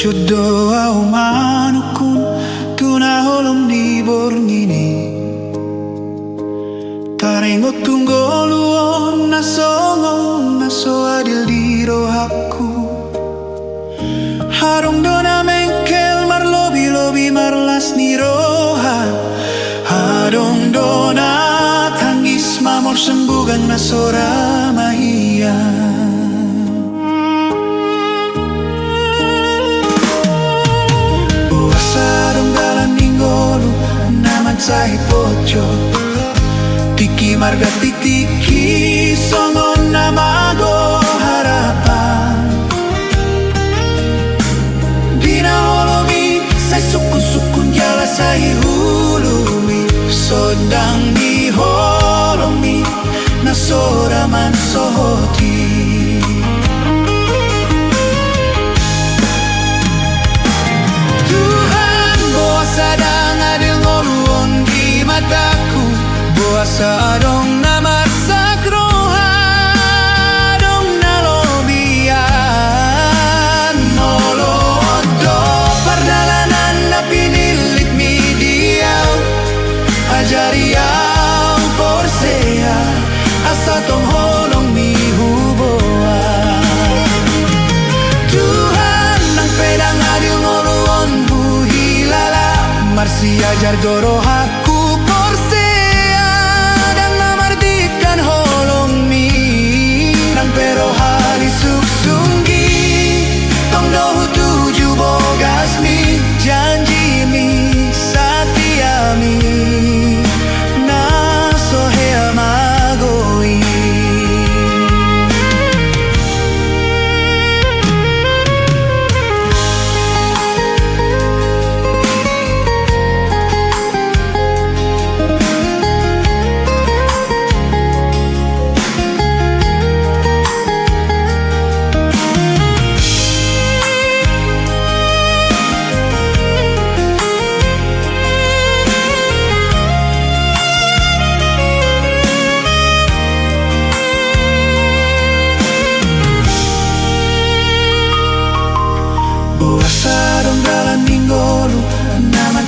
Jodoh manukun tunahulong ni borngini tarengo tunggoluon naso adil di rohaku harung dona mengkel marlobi marlas ni roha harung dona tangis mamor sembugan nasora mahia. Sai pocho tiki marga tiki songon namago harapan dina holomi sai sukun jala sai hulumi sodang di holomi nasora man sohoti sa adong na marsakroha adong na lobian nolodo pardalanan na pinilit mi diyaw ajariyaw porsea asa tong holong mi huboa Tuhan nang pedang adil ngoluon buhilala marsi ajar dorohaku pero hari suksunggi tong dohu tuju bogas mi janji mi satia mi na sohea magoi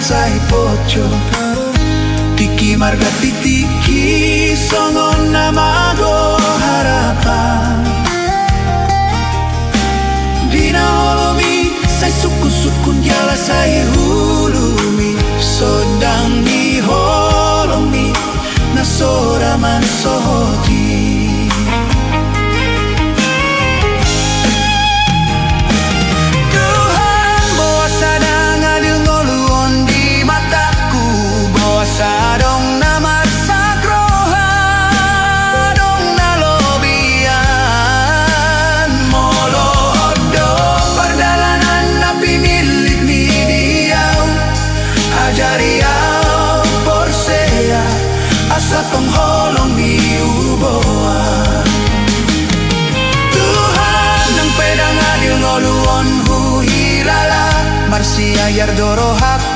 sai pocho tiki marga tiki songon namago harapan dina holomi sai sukun jala sai hulumi sodang di holomi nasora man sohoti sadong na marsakroha dong na lobian molodo pardalanan na pinilit mi diyaw ajariyaw porsea asa tong holong mi uboa Tuhan nang pedang adil ngoluon huhilala marsi ayar dorohak